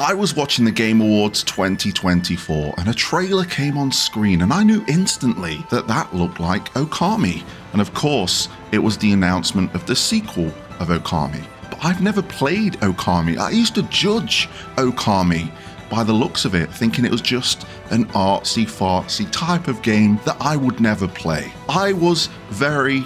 I was watching the Game Awards 2024 and a trailer came on screen and I knew instantly that that looked like Okami. And of course, it was the announcement of the sequel of Okami. But I've never played Okami. I used to judge Okami by the looks of it, thinking it was just an artsy-fartsy type of game that I would never play. I was very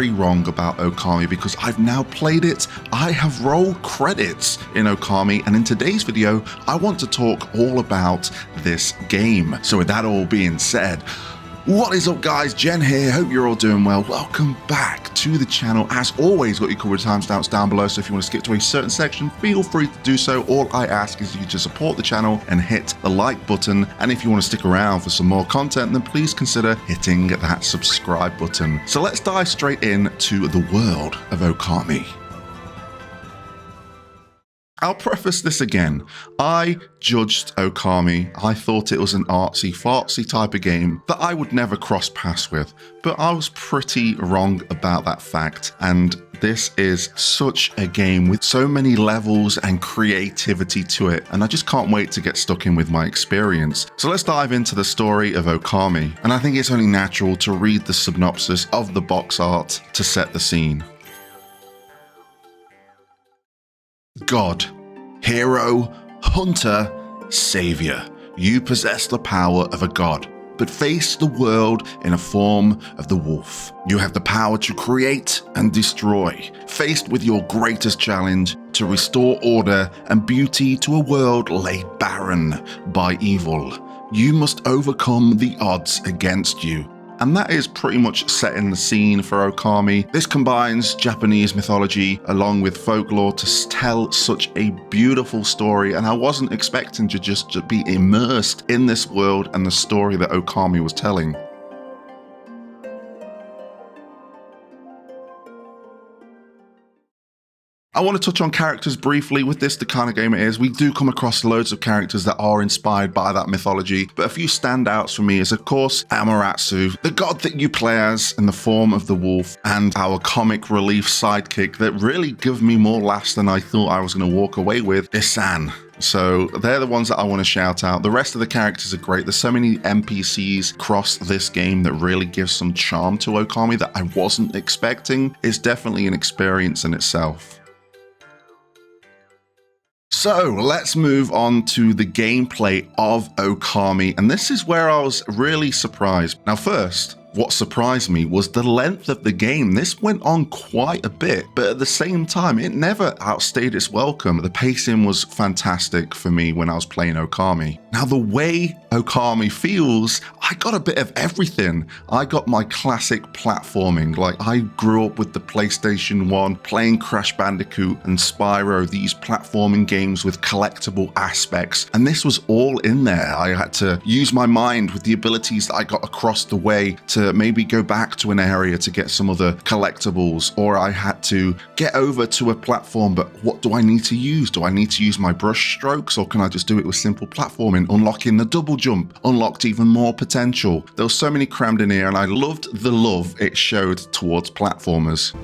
wrong about Okami because I've now played it. I have rolled credits in Okami, and in today's video, I want to talk all about this game. So with that all being said, what is up guys, Jen here, hope you're all doing well. Welcome back to the channel. As always, got your covered timestamps down below, so if you want to skip to a certain section, feel free to do so. All I ask is you to support the channel and hit the like button, and if you want to stick around for some more content, then please consider hitting that subscribe button. So let's dive straight into the world of Okami. I'll preface this again. I judged Okami. I thought it was an artsy-fartsy type of game that I would never cross paths with, but I was pretty wrong about that fact. And this is such a game with so many levels and creativity to it, and I just can't wait to get stuck in with my experience. So let's dive into the story of Okami, and I think it's only natural to read the synopsis of the box art to set the scene. God, hero, hunter, savior. You possess the power of a god, but face the world in a form of the wolf. You have the power to create and destroy, faced with your greatest challenge to restore order and beauty to a world laid barren by evil. You must overcome the odds against you. And that is pretty much setting the scene for Okami. This combines Japanese mythology along with folklore to tell such a beautiful story, and I wasn't expecting to just be immersed in this world and the story that Okami was telling. I want to touch on characters briefly. With this, the kind of game it is, we do come across loads of characters that are inspired by that mythology, but a few standouts for me is, of course, Amaterasu, the god that you play as in the form of the wolf, and our comic relief sidekick that really give me more laughs than I thought I was going to walk away with, Isan. So they're the ones that I want to shout out. The rest of the characters are great. There's so many NPCs across this game that really give some charm to Okami that I wasn't expecting. It's definitely an experience in itself. So let's move on to the gameplay of Okami, and this is where I was really surprised. Now first, what surprised me was the length of the game. This went on quite a bit, but at the same time, it never outstayed its welcome. The pacing was fantastic for me when I was playing Okami. Now, the way Okami feels, I got a bit of everything. I got my classic platforming. Like, I grew up with the PlayStation 1, playing Crash Bandicoot and Spyro, these platforming games with collectible aspects, and this was all in there. I had to use my mind with the abilities that I got across the way to maybe go back to an area to get some other collectibles, or I had to get over to a platform, but what do I need to use? Do I need to use my brush strokes, or can I just do it with simple platforming? Unlocking the double jump unlocked even more potential. There was so many crammed in here, and I loved the love it showed towards platformers.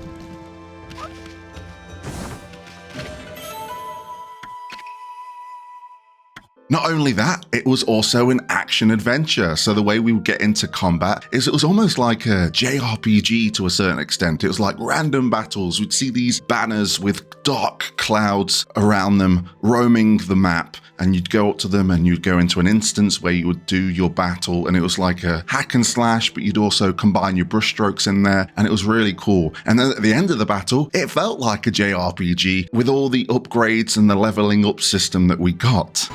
Not only that, it was also an action adventure. So the way we would get into combat is it was almost like a JRPG to a certain extent. It was like random battles. We'd see these banners with dark clouds around them roaming the map, and you'd go up to them and you'd go into an instance where you would do your battle, and it was like a hack and slash, but you'd also combine your brush strokes in there, and it was really cool. And then at the end of the battle, it felt like a JRPG with all the upgrades and the leveling up system that we got.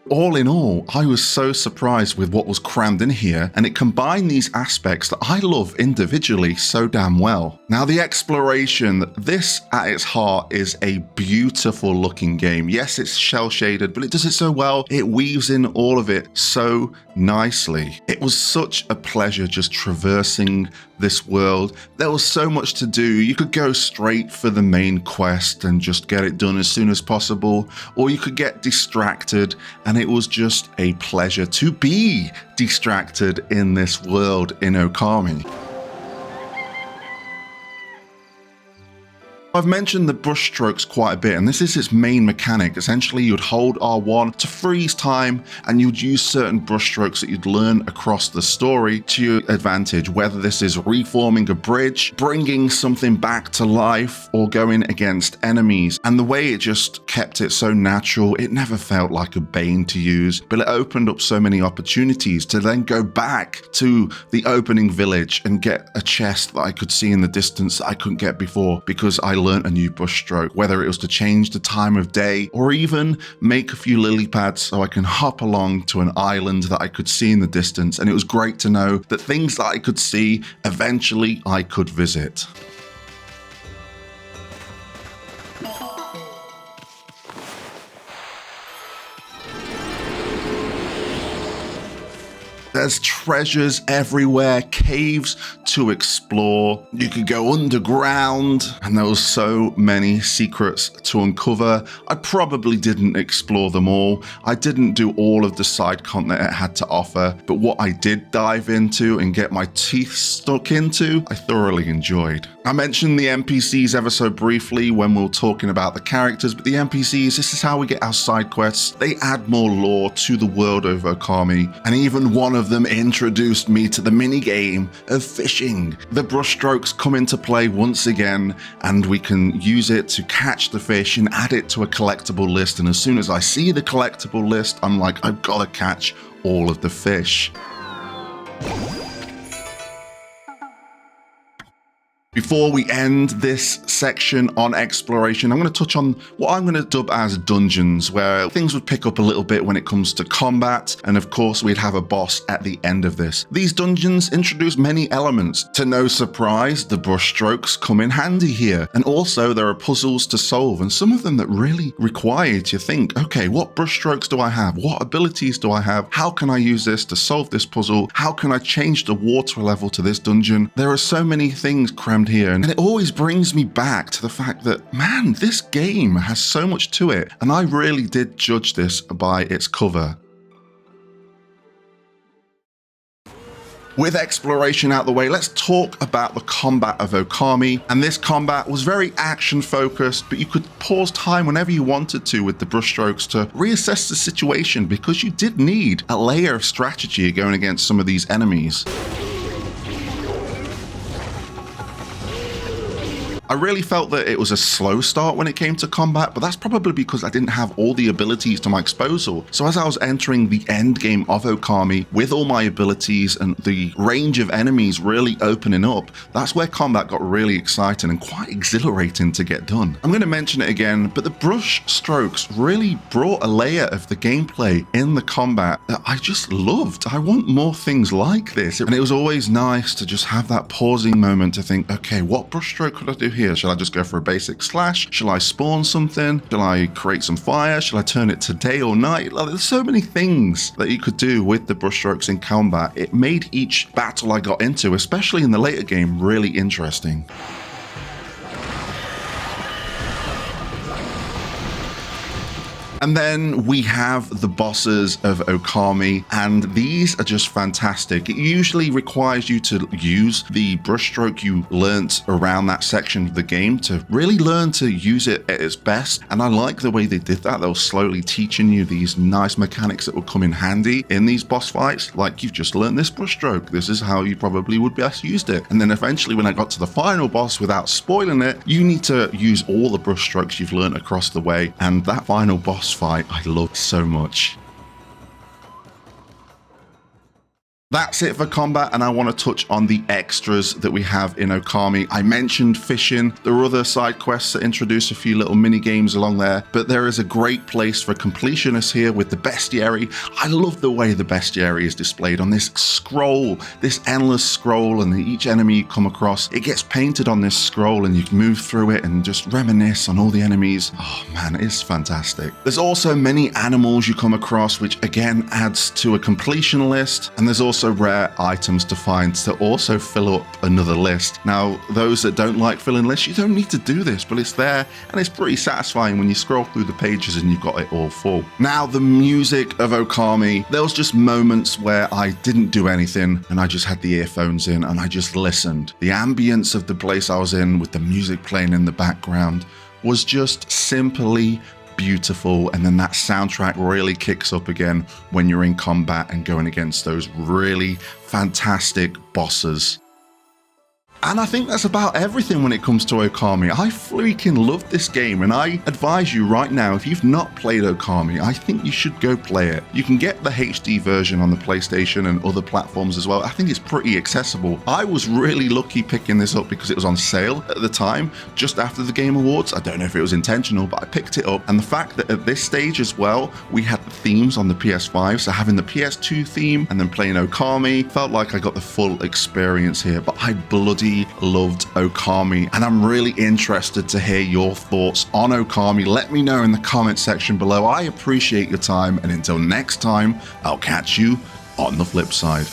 All in all, I was so surprised with what was crammed in here, and it combined these aspects that I love individually so damn well. Now, the exploration, this at its heart is a beautiful looking game. Yes, it's shell shaded, but it does it so well. It weaves in all of it so nicely. It was such a pleasure just traversing this world. There was so much to do. You could go straight for the main quest and just get it done as soon as possible, or you could get distracted, and it was just a pleasure to be distracted in this world in Okami. I've mentioned the brush strokes quite a bit, and this is its main mechanic. Essentially, you'd hold R1 to freeze time, and you'd use certain brush strokes that you'd learn across the story to your advantage, whether this is reforming a bridge, bringing something back to life, or going against enemies. And the way it just kept it so natural, it never felt like a bane to use, but it opened up so many opportunities to then go back to the opening village and get a chest that I could see in the distance that I couldn't get before because I learned a new brush stroke, whether it was to change the time of day or even make a few lily pads so I can hop along to an island that I could see in the distance. And it was great to know that things that I could see, eventually I could visit. There's treasures everywhere, caves to explore. You could go underground, and there were so many secrets to uncover. I probably didn't explore them all. I didn't do all of the side content it had to offer, but what I did dive into and get my teeth stuck into, I thoroughly enjoyed. I mentioned the NPCs ever so briefly when we were talking about the characters, but the NPCs, this is how we get our side quests. They add more lore to the world of Okami, and even one of them introduced me to the mini game of fishing. The brushstrokes come into play once again, and we can use it to catch the fish and add it to a collectible list. And as soon as I see the collectible list, I'm like, I've got to catch all of the fish. Before we end this section on exploration, I'm going to touch on what I'm going to dub as dungeons, where things would pick up a little bit when it comes to combat, and of course we'd have a boss at the end of this. These dungeons introduce many elements. To no surprise, the brush strokes come in handy here, and also there are puzzles to solve, and some of them that really require you to think, okay, what brush strokes do I have? What abilities do I have? How can I use this to solve this puzzle? How can I change the water level to this dungeon? There are so many things crammed here, and it always brings me back to the fact that, man, this game has so much to it, and I really did judge this by its cover. With exploration out the way, let's talk about the combat of Okami. And this combat was very action focused, but you could pause time whenever you wanted to with the brushstrokes to reassess the situation, because you did need a layer of strategy going against some of these enemies. I really felt that it was a slow start when it came to combat, but that's probably because I didn't have all the abilities to my disposal. So as I was entering the end game of Okami with all my abilities and the range of enemies really opening up, that's where combat got really exciting and quite exhilarating to get done. I'm going to mention it again, but the brush strokes really brought a layer of the gameplay in the combat that I just loved. I want more things like this. And it was always nice to just have that pausing moment to think, okay, what brush stroke could I do here? Shall I just go for a basic slash? Shall I spawn something? Shall I create some fire? Shall I turn it to day or night? Like, there's so many things that you could do with the brushstrokes in combat. It made each battle I got into, especially in the later game, really interesting. And then we have the bosses of Okami, and these are just fantastic. It usually requires you to use the brushstroke you learnt around that section of the game to really learn to use it at its best. And I like the way they did that. They were slowly teaching you these nice mechanics that will come in handy in these boss fights. Like, you've just learned this brushstroke. This is how you probably would best used it. And then eventually when I got to the final boss, without spoiling it, you need to use all the brushstrokes you've learned across the way. And that final boss fight I loved so much. That's it for combat, and I want to touch on the extras that we have in Okami. I mentioned fishing. There are other side quests that introduce a few little mini games along there, but there is a great place for completionists here with the bestiary. I love the way the bestiary is displayed on this scroll, this endless scroll, and each enemy you come across, it gets painted on this scroll, and you can move through it and just reminisce on all the enemies. Oh man, it's fantastic. There's also many animals you come across, which again adds to a completion list, and there's also also rare items to find to also fill up another list. Now, those that don't like filling lists, you don't need to do this, but it's there, and it's pretty satisfying when you scroll through the pages and you've got it all full. Now, the music of Okami, there was just moments where I didn't do anything and I just had the earphones in and I just listened. The ambience of the place I was in with the music playing in the background was just simply beautiful, and then that soundtrack really kicks up again when you're in combat and going against those really fantastic bosses. And I think that's about everything when it comes to Okami. I freaking love this game, and I advise you right now, if you've not played Okami, I think you should go play it. You can get the HD version on the PlayStation and other platforms as well. I think it's pretty accessible. I was really lucky picking this up because it was on sale at the time, just after the Game Awards. I don't know if it was intentional, but I picked it up. And the fact that at this stage as well, we had the themes on the PS5, so having the PS2 theme and then playing Okami, felt like I got the full experience here. But I bloody loved Okami, and I'm really interested to hear your thoughts on Okami. Let me know in the comment section below. I appreciate your time, and until next time, I'll catch you on the flip side.